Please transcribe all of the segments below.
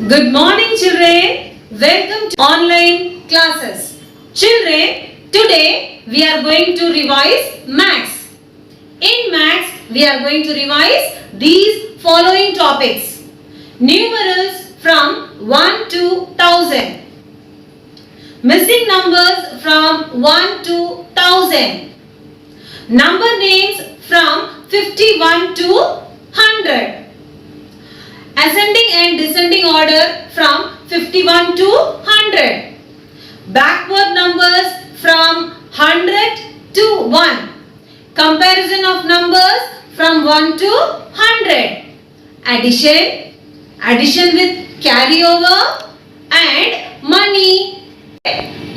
Good morning, children. Welcome to online classes. Children, today we are going to revise maths. In maths, we are going to revise these following topics. Numerals from 1 to 1000. Missing numbers from 1 to 1000. Number names from 51 to 100. Ascending and descending order from 51 to 100. Backward numbers from 100 to 1. Comparison of numbers from 1 to 100. Addition with carryover and money.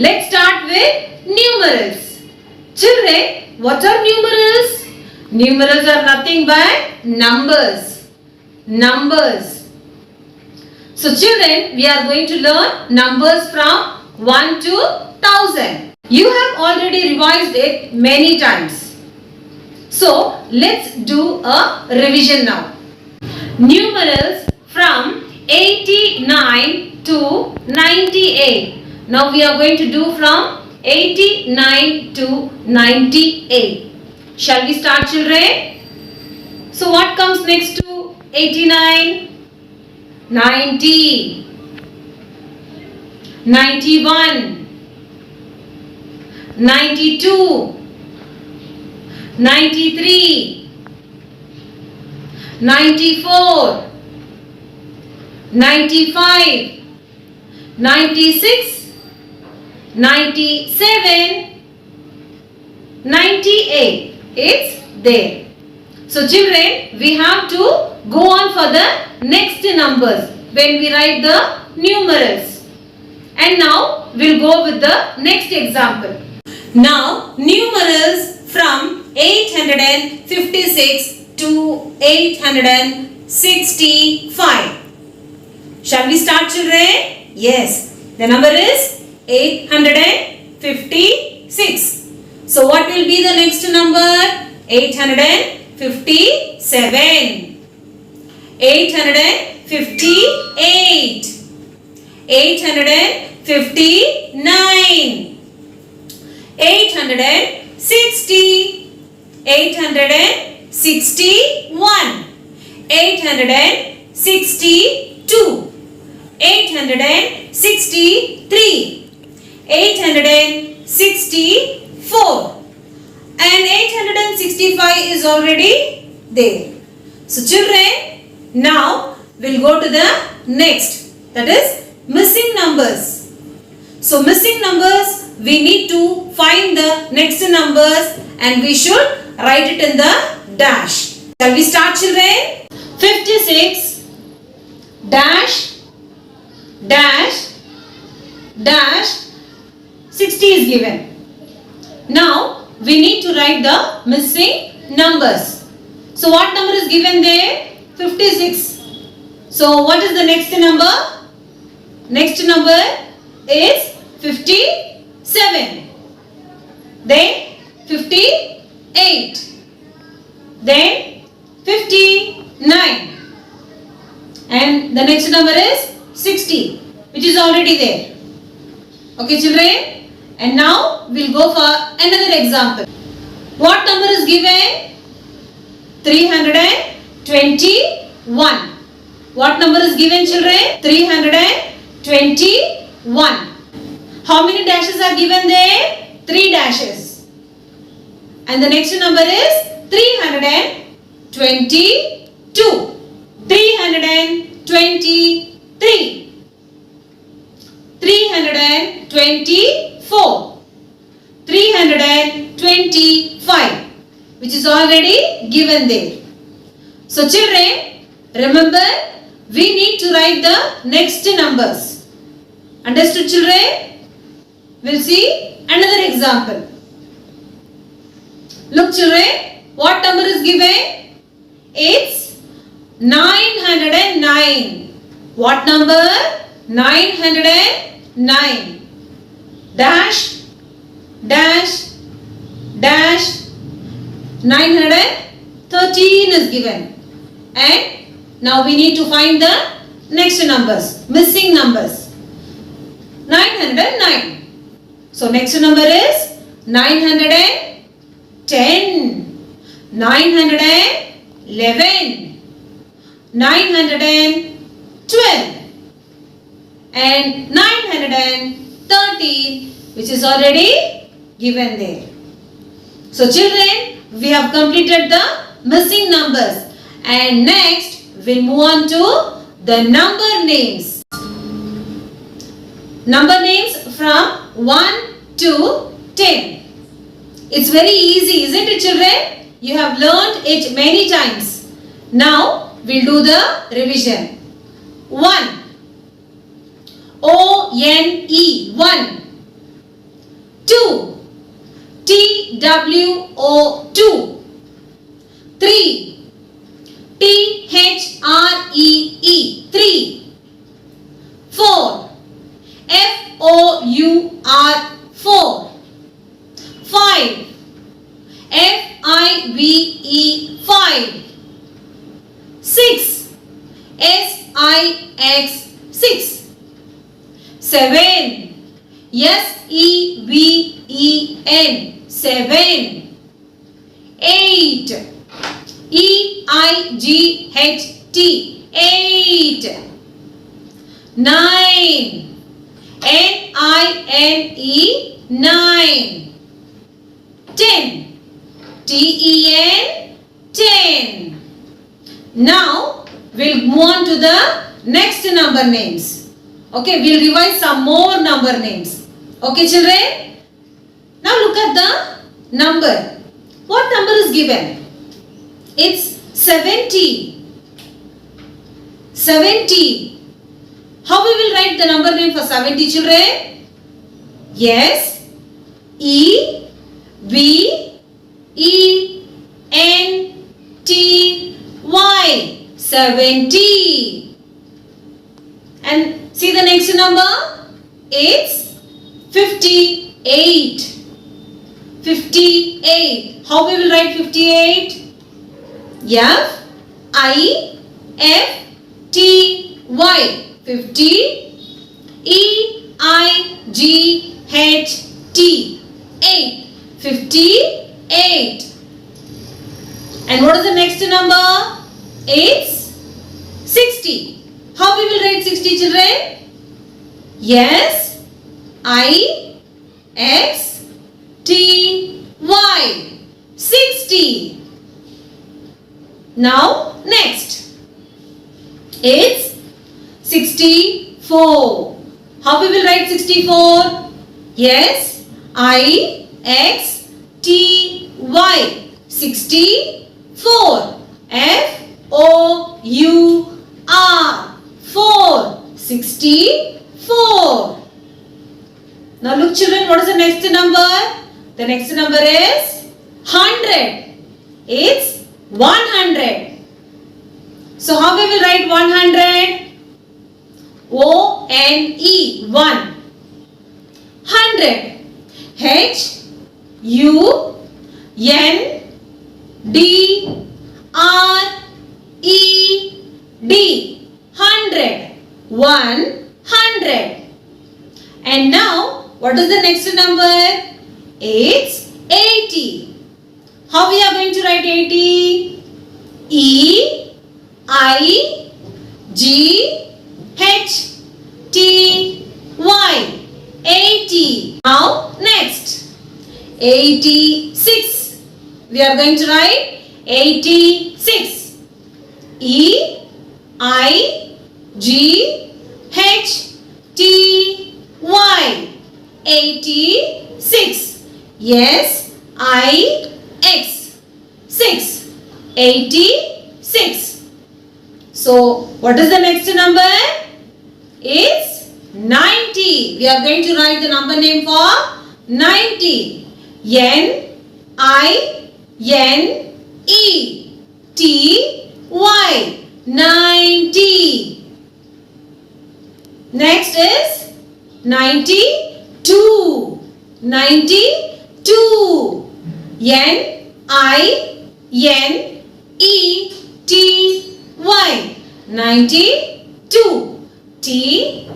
Let's start with numerals. Children, what are numerals? Numerals are nothing but numbers. So children, we are going to learn numbers from 1 to 1000. You have already revised it many times. So let's do a revision now. Numerals from 89 to 98. Now we are going to do from 89 to 98. Shall we start, children? So what comes next to 89? 90, 91, 92, 93, 94, 95, 96, 97, 98. It's there. So children, we have to go on for the next numbers when we write the numerals. And now we'll go with the next example. Now numerals from 856 to 865. Shall we start, children? Yes. The number is 856. So what will be the next number? 857. 858, 859, 860, 861, 862, 863, 864, and 865 is already there. So children, now we'll go to the next, that is missing numbers. So missing numbers, we need to find the next numbers and we should write it in the dash. Shall we start, children? 56 dash dash dash 60 is given. Now we need to write the missing numbers. So what number is given there? 56. So what is the next number? Next number is 57. Then 58. Then 59. And the next number is 60, which is already there. Okay, children? And now we'll go for another example. What number is given? 321. What number is given, children? 321. How many dashes are given there? 3 dashes. And the next number is 322. 323. 324. 325. Which is already given there. So children, remember, we need to write the next numbers. Understood, children? We'll see another example. Look, children, what number is given? It's 909. What number? 909. Dash, dash, dash. 913 is given. And now we need to find the next numbers, missing numbers. 909. So next number is 910, 911, 912 and 913, which is already given there. So children, we have completed the missing numbers, and next we'll move on to the number names. Number names from 1 to 10. It's very easy, isn't it, children? You have learned it many times. Now we'll do the revision. 1. O-N-E, 1. 2. T-W-O, 2. 3. T-H-R-E-E, 3. 4. F-O-U-R, 4. 5. F-I-V-E, 5. 6. S-I-X, 6. 7. S-E-V-E-N, 7. 8. E-I-G-H-T, 8. 9. N-I-N-E, 9. 10. T-E-N, 10. Now we'll move on to the next number names. Okay, we'll revise some more number names. Okay, children? Now look at the number. What number is given? It's 70. 70. How we will write the number name for 70, children? Yes. E, V, E, N, T, Y. 70. And see the next number? It's 58. 58. How we will write 58? F, I, F, T, Y. 50. E, I, G, H, T. 8. 58. And what is the next number? It's 60. How we will write 60, children? Yes. I, X, T, Y. 60. Now, next. It's 64. How we will write 64? Yes. I, X, T, Y. 64. F, O, U, R. 4. 64. Now look, children, what is the next number? The next number is 100. It's 100. So how we will write 100? O-N-E, 1. 100. H-U-N-D-R-E-D. 100. 100. And now, what is the next number? It's 80. How we are going to write 80? E-I-G-H-T-Y. 80. Now, next. 86. We are going to write 86. E-I-G-H-T-Y. 86. Yes, I-X. 6. 86. So, what is the next number? It's 90. We are going to write the number name for 90. N-I-N-E-T-Y. 90. Next is 92. 92. N-I-N-E-T-Y. 92. 2. T-W-O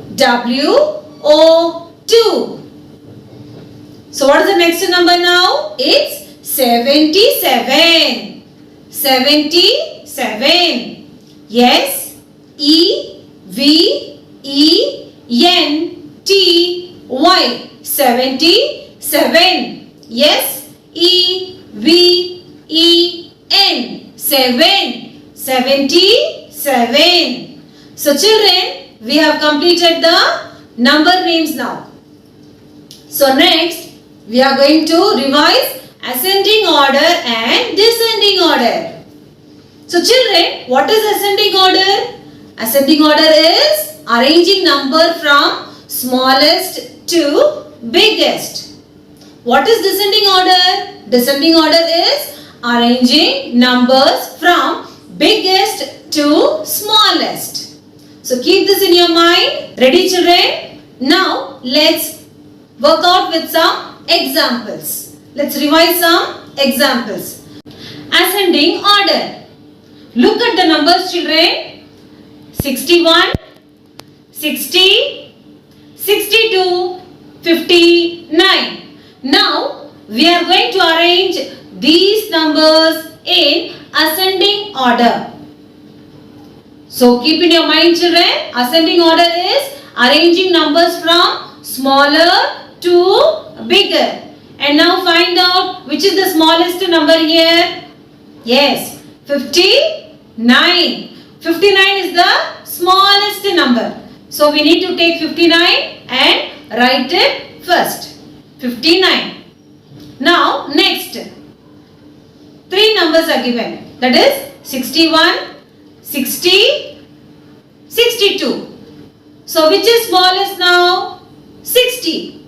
2. So what is the next number now? It's 77. 77. Yes. E-V-E-N-T-Y. 77. Yes. E-V-E-N. 7. 77. So children, we have completed the number names now. So next, we are going to revise ascending order and descending order. So children, what is ascending order? Ascending order is arranging number from smallest to biggest. What is descending order? Descending order is arranging numbers from biggest to smallest. So keep this in your mind. Ready children? Now let's work out with some examples. Let's revise some examples. Ascending order. Look at the numbers children. 61, 60, 62, 59. Now we are going to arrange these numbers in ascending order. So keep in your mind children, ascending order is arranging numbers from smaller to bigger. And now find out which is the smallest number here. Yes, 59. 59 is the smallest number. So we need to take 59 and write it first. 59. Now next, 3 numbers are given. That is 61, 60, 62. So which is smallest now? 60.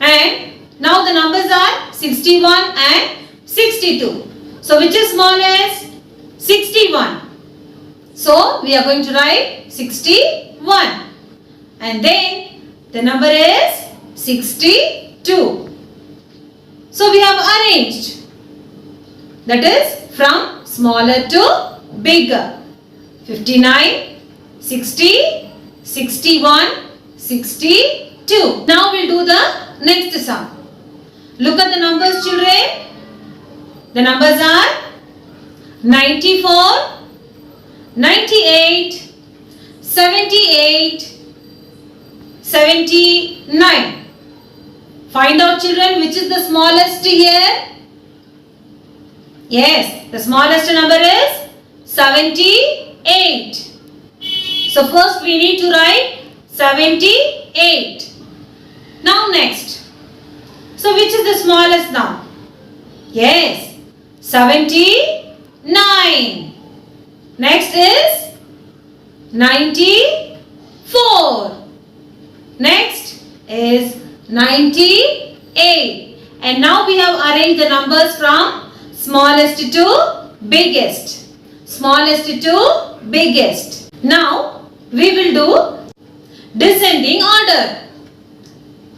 And now the numbers are 61 and 62. So which is smallest? 61. So we are going to write 61. And then the number is 62. So we have arranged. That is from smaller to bigger. 59, 60, 61, 62. Now we'll do the next sum. Look at the numbers children. The numbers are 94, 98, 78, 79. Find out children which is the smallest here. Yes, the smallest number is 78. So first we need to write 78. Now next. So which is the smallest now? Yes, 79. Next is 94. Next is 98. And now we have arranged the numbers from smallest to biggest. Smallest to biggest. Now we will do descending order.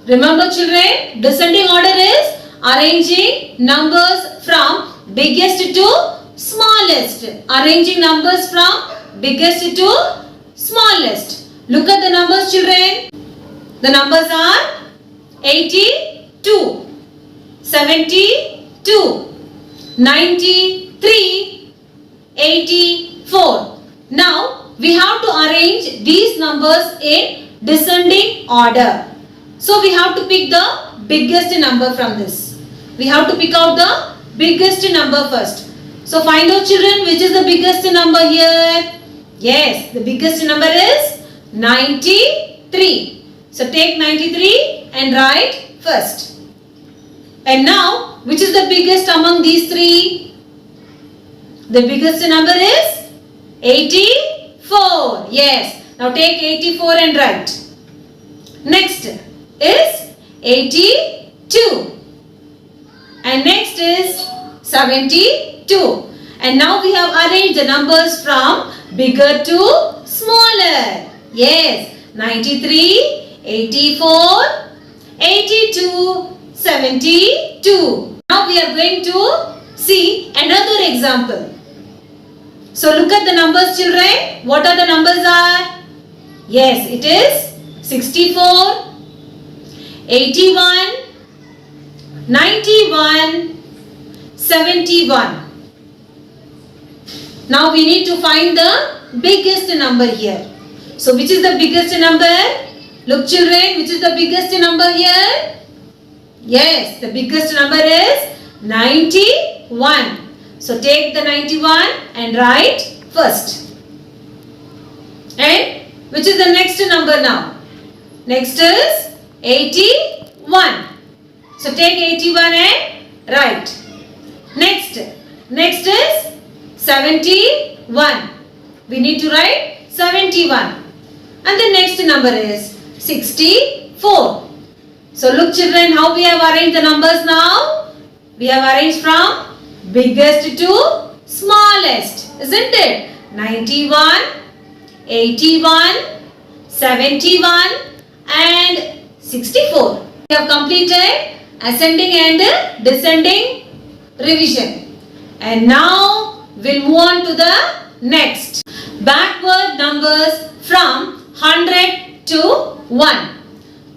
Remember children, descending order is arranging numbers from biggest to smallest. Arranging numbers from biggest to smallest. Look at the numbers children. The numbers are 82, 72, 93, 84. Now we have to arrange these numbers in descending order. So we have to pick the biggest number from this. We have to pick out the biggest number first. So find out children which is the biggest number here. Yes, the biggest number is 93. So take 93 and write first. And now which is the biggest among these three? The biggest number is 84. Yes. Now take 84 and write. Next is 82. And next is 72. And now we have arranged the numbers from bigger to smaller. Yes. 93, 84, 82, 72. 72. Now we are going to see another example. So look at the numbers, children. What are the numbers are? Yes, it is 64, 81, 91, 71. Now we need to find the biggest number here. So which is the biggest number? Look children, which is the biggest number here? Yes, the biggest number is 91. So take the 91 and write first. And which is the next number now? Next is 81. So take 81 and write. Next is 71. We need to write 71. And the next number is 64. So look children, how we have arranged the numbers now? We have arranged from biggest to smallest, isn't it? 91, 81, 71 and 64. We have completed ascending and descending revision. And now we'll move on to the next. Backward numbers from 100 to 1.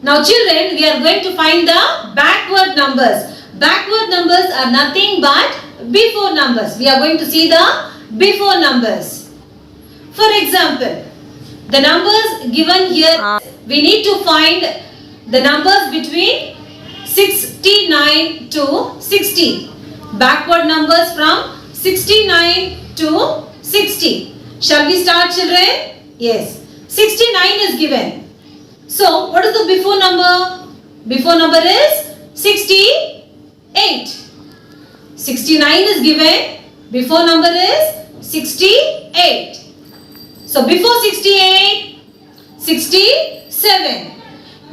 Now children, we are going to find the backward numbers. Backward numbers are nothing but before numbers. We are going to see the before numbers. For example, the numbers given here, we need to find the numbers between 69 to 60. Backward numbers from 69 to 60. Shall we start children? Yes. 69 is given. So, what is the before number? Before number is 68. 69 is given. Before number is 68. So, before 68, 67.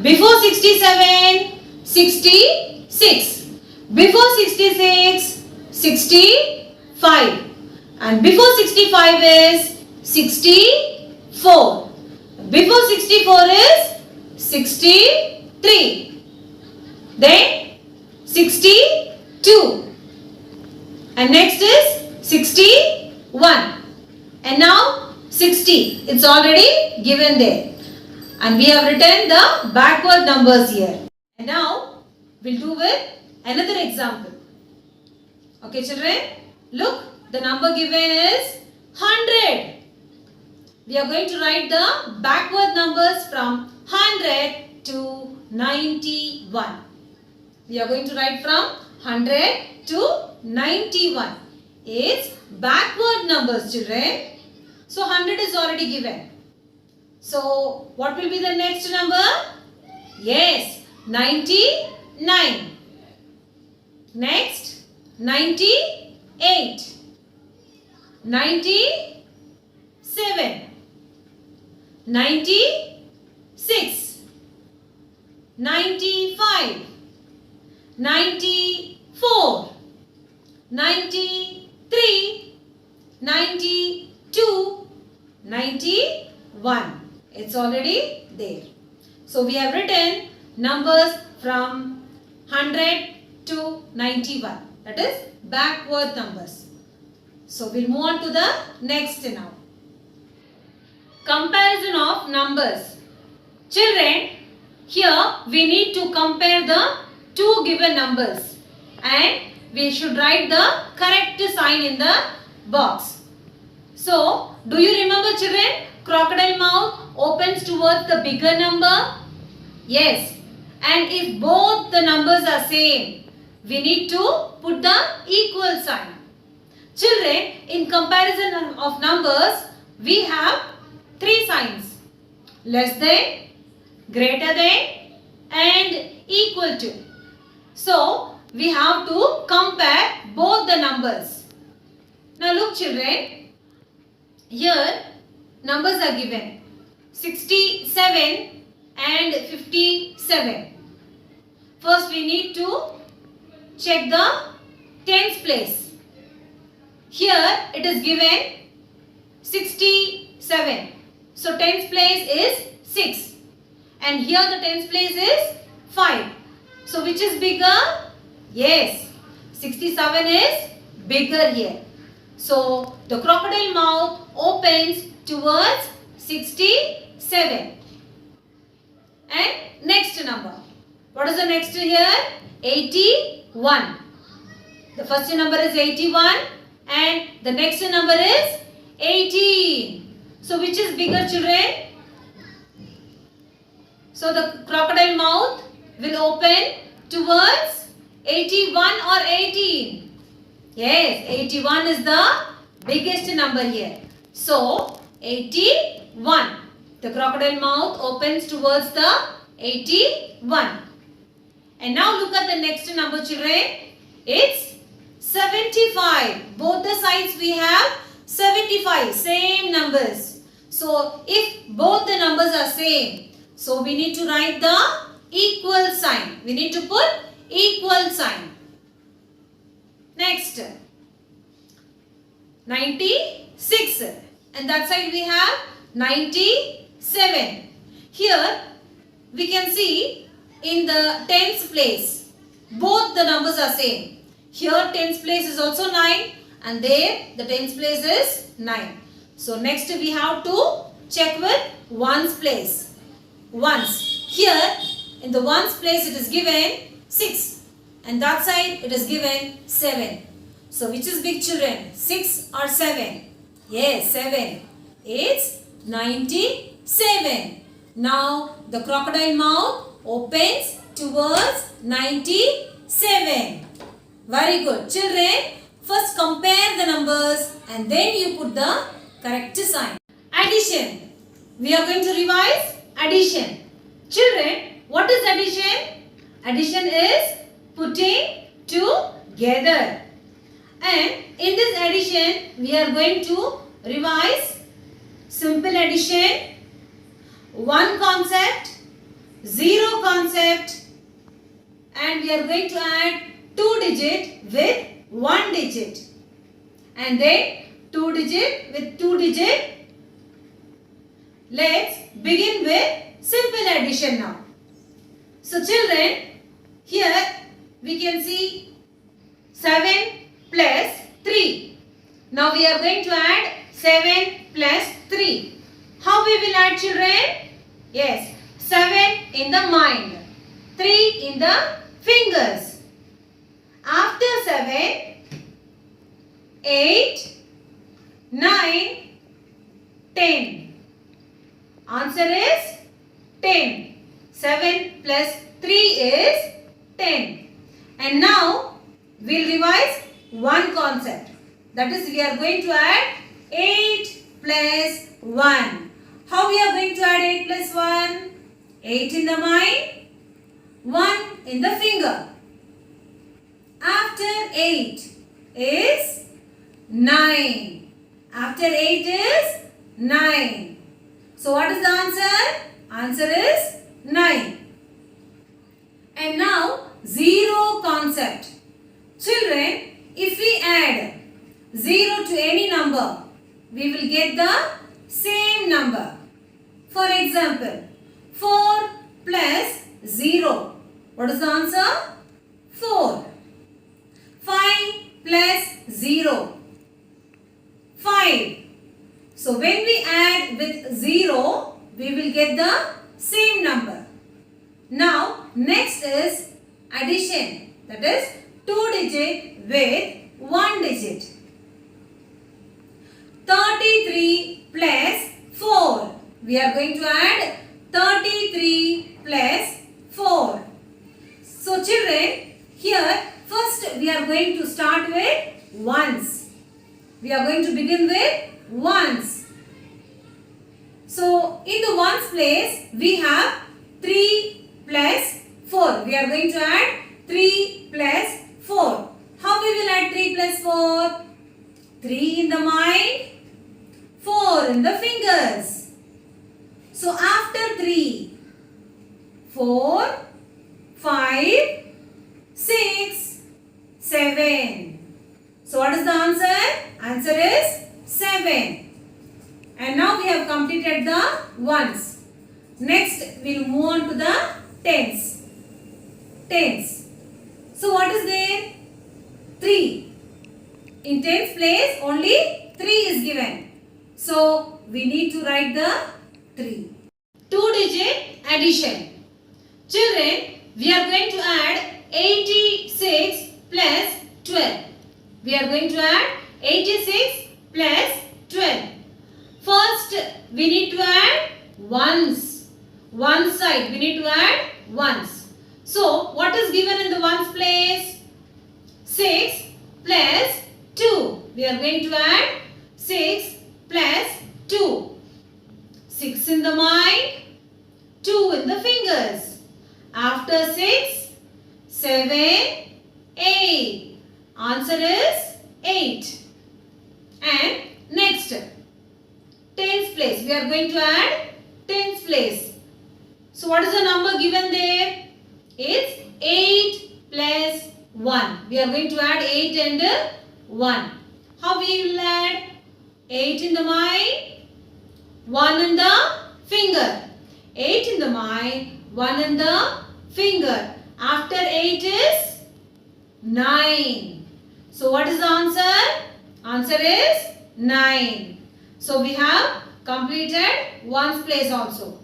Before 67, 66. Before 66, 65. And before 65 is 64. Before 64 is 63. Then 62. And next is 61. And now 60. It's already given there. And we have written the backward numbers here. And now we'll do with another example. Okay children, look, the number given is 100. We are going to write the backward numbers from 100 to 91. We are going to write from 100 to 91. It's backward numbers children. So 100 is already given. So what will be the next number? Yes, 99. Next, 98. 97. 96. 95. 94. 93. 92. 91. It's already there. So we have written numbers from 100 to 91. That is backward numbers. So we'll move on to the next now. Comparison of numbers. Children, here we need to compare the two given numbers and we should write the correct sign in the box. So, do you remember children? Crocodile mouth opens towards the bigger number. Yes. And if both the numbers are same, we need to put the equal sign. Children, in comparison of numbers, we have three signs. Less than, greater than and equal to. So, we have to compare both the numbers. Now look children. Here numbers are given 67 and 57. First we need to check the tens place. Here it is given 67. So tens place is 6 and here the tens place is 5. So which is bigger? Yes, 67 is bigger here. So the crocodile mouth opens towards 67. And next number. What is the next here? 81. The first number is 81 and the next number is 18. So which is bigger, children? So the crocodile mouth will open towards 81 or 18. Yes, 81 is the biggest number here. So 81. The crocodile mouth opens towards the 81. And now look at the next number, children. It's 75. Both the sides we have 75. Same numbers. So if both the numbers are same, so we need to write the equal sign. We need to put equal sign. Next. 96. And that side we have 97. Here we can see in the tens place both the numbers are same. Here tens place is also 9 and there the tens place is 9. So next we have to check with ones place. Ones. Here in the ones place it is given 6 and that side it is given 7. So which is big, children? 6 or 7? Yes, 7. It's 97. Now the crocodile mouth opens towards 97. Very good. Children, first compare the numbers and then you put the correct sign. Addition. We are going to revise addition. Children, what is addition? Addition is putting together. And in this addition, we are going to revise simple addition, one concept, zero concept, and we are going to add 2 digit with 1 digit. And then 2 digit with 2 digit. Let's begin with simple addition now. So children, here we can see 7 plus 3. Now we are going to add 7 plus 3. How we will add, children? Yes, 7 in the mind, 3 in the fingers. After 7, 8, 9, 10. Answer is 10. 7 plus 3 is 10. And now we'll revise one concept. That is, we are going to add 8 plus 1. How we are going to add 8 plus 1? 8 in the mind, 1 in the finger. After 8 is 9. After 8 is 9. So what is the answer? Answer is 9. And now 0 concept. Children, if we add 0 to any number, we will get the same number. For example, 4 plus 0. What is the answer? 4. 5 plus 0. 5. So when we add with 0, we will get the same number. Now next is addition. That is 2 digit with 1 digit. 33 plus 4. We are going to add 33 plus 4. So children, here first we are going to start with ones. We are going to begin with ones. So in the ones place we have 3 plus 4. We are going to add 3 plus 4. How we will add 3 plus 4? 3 in the mind, 4 in the fingers. So after 3, 4, 5, 6, 7. So what is the answer? Answer is 7. And now we have completed the ones. Next we will move on to the tens. Tens. So what is there? 3. In tens place only 3 is given. So we need to write the 3. 2-digit addition. Children, we are going to add 86 plus 12. We are going to add 86 plus 12. First, we need to add ones. One side, we need to add ones. So, what is given in the ones place? 6 plus 2. We are going to add 6 plus 2. 6 in the mind, 2 in the fingers. After 6, 7, 8. Answer is 8. And next, tens place. We are going to add tens place. So what is the number given there? It's 8 plus 1. We are going to add 8 and 1. How we will add? 8 in the mind, 1 in the finger. 8 in the mind, 1 in the finger. After 8 is 9. So what is the answer? Answer is 9. So we have completed ones place also.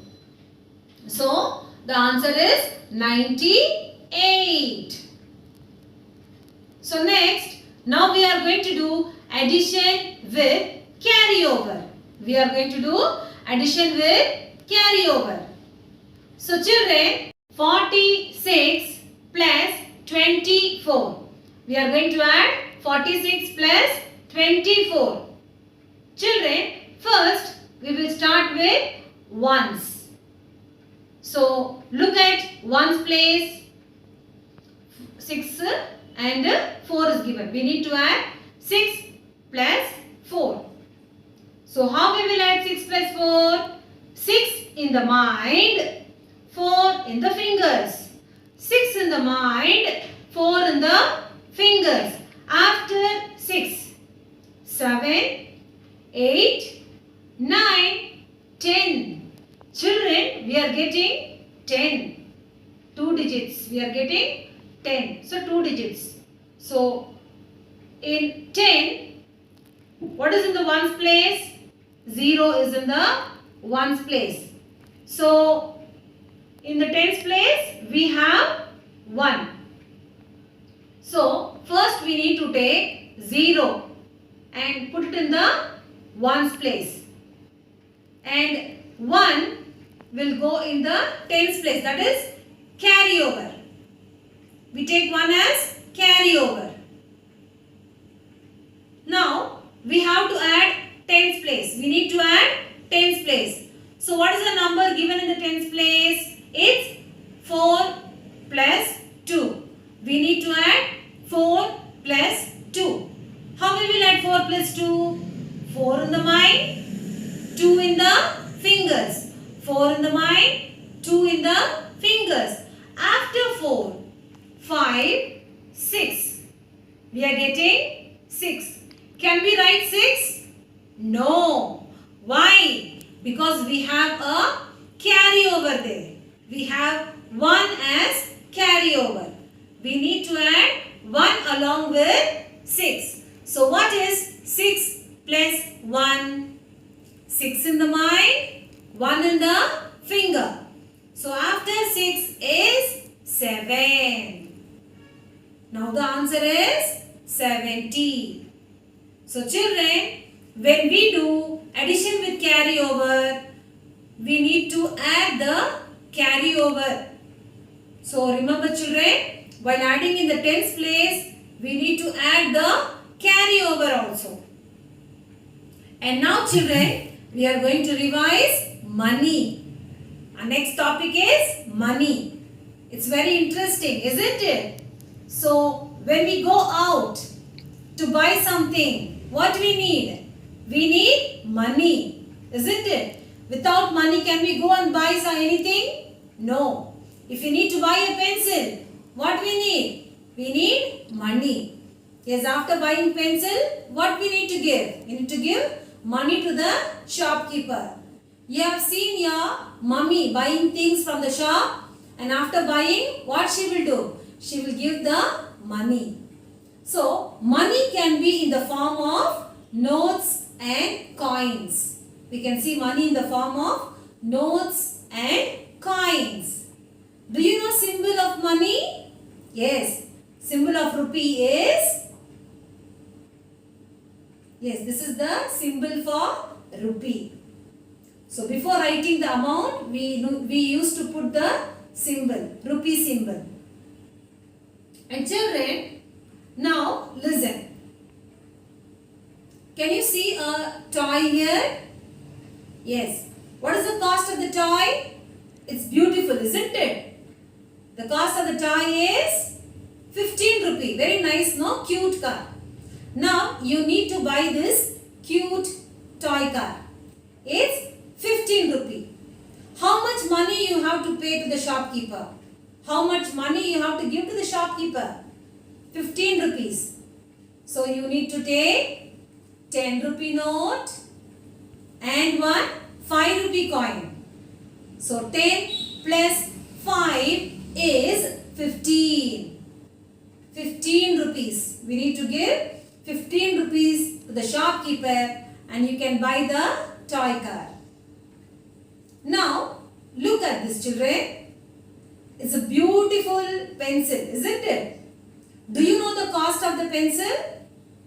So the answer is 98. So next, now we are going to do addition with carryover. We are going to do addition with carryover. So children, 46 plus 24. We are going to add 46 plus 24. Children, first we will start with ones. So look at ones place. 6 and 4 is given. We need to add 6 plus 4. So how we will add 6 plus 4? 6 in the mind, 4 in the fingers. 6 in the mind, 4 in the fingers. After 6, 7, 8, 9, 10. Children, we are getting 10. 2 digits. We are getting 10. So 2 digits. So in 10, what is in the ones place? 0 is in the ones place. So in the tens place, we have 1. So first we need to take 0 and put it in the ones place. And 1 will go in the tens place, that is carryover. We take 1 as carryover. Now we have to add tens place. We need to add tens place. So what is the number given in the tens place? It's 4 plus 2. We need to add 4 plus 2. How we will add 4 plus 2? 4 in the mind, 2 in the fingers. 4 in the mind, 2 in the fingers. After 4, 5, 6. We are getting 6. Can we write 6? No. Why? Because we have a carryover there. We have 1 as carryover. We need to add 1 along with 6. So what is 6 plus 1? 6 in the mind, 1 in the finger. So after 6 is 7. Now the answer is 70. So children, when we do addition with carryover, we need to add the carryover. So remember children, while adding in the tens place, we need to add the carryover also. And now children, we are going to revise money. Our next topic is money. It's very interesting, isn't it? So when we go out to buy something, what we need? We need money, isn't it? Without money, can we go and buy anything? No. If you need to buy a pencil, what we need? We need money. Yes, after buying pencil, what we need to give? We need to give money to the shopkeeper. You have seen your mummy buying things from the shop, and after buying, what she will do? She will give the money. So, money can be in the form of notes and coins. We can see money in the form of notes and coins. Do you know symbol of money? Yes. Symbol of rupee is? Yes, this is the symbol for rupee. So, before writing the amount, we used to put the symbol, rupee symbol. And children, now listen. Can you see a toy here? Yes. What is the cost of the toy? It's beautiful, isn't it? The cost of the toy is 15 rupee. Very nice, no? Cute car. Now you need to buy this cute toy car. It's 15 rupee. How much money you have to pay to the shopkeeper? How much money you have to give to the shopkeeper? 15 rupees. So you need to take 10 rupee note and one 5 rupee coin. So 10 plus 5 is 15. 15 rupees. We need to give 15 rupees to the shopkeeper and you can buy the toy car. Now look at this, children. It's a beautiful pencil, isn't it? Do you know the cost of the pencil?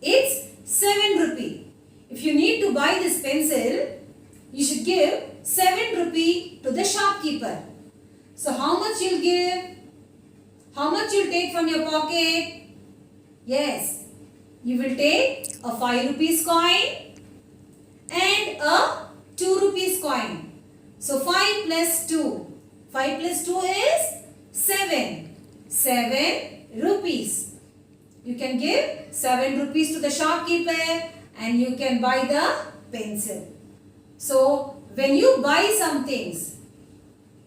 It's 7 rupee. If you need to buy this pencil, you should give 7 rupee to the shopkeeper. So how much you'll give? How much you'll take from your pocket? Yes, you will take a 5 rupees coin and a 2 rupees coin. So 5 plus 2. 5 plus 2 is 7. 7 rupees. You can give 7 rupees to the shopkeeper and you can buy the pencil. So when you buy some things,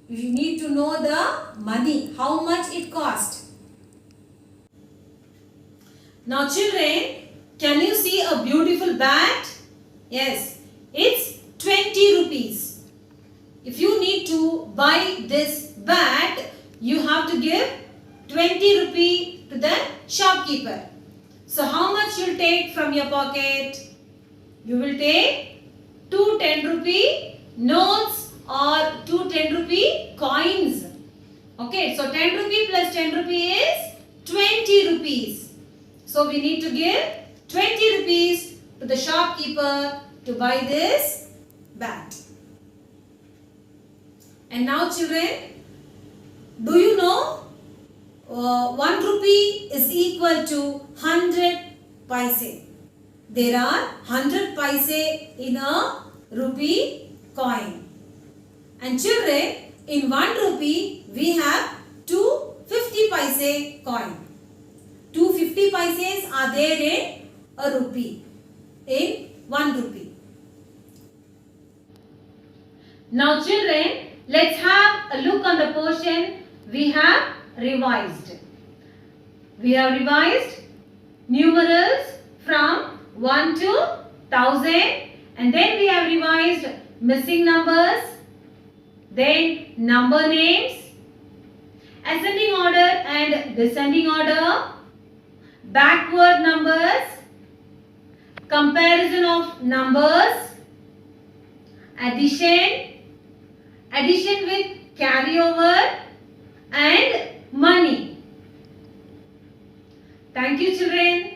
you need to know the money, how much it cost. Now children, can you see a beautiful bat? Yes, it's 20 rupees. If you need to buy this bat, you have to give 20 rupee to the shopkeeper. So how much you'll take from your pocket? You will take 2 10 rupee notes or 2 10 rupee coins. Okay, so 10 rupee plus 10 rupee is 20 rupees. So we need to give 20 rupees to the shopkeeper to buy this bat. And now children, do you know 1 rupee is equal to 100 paise. There are 100 paise in a rupee coin. And children, in 1 rupee we have 2 50 paise coin. 2 50 paises are there in a rupee, in 1 rupee. Now children, let's have a look on the portion we have revised. We have revised numerals from 1 to 1000 and then we have revised missing numbers, then number names, ascending order and descending order, backward numbers, comparison of numbers, addition, addition with carryover and money. Thank you children.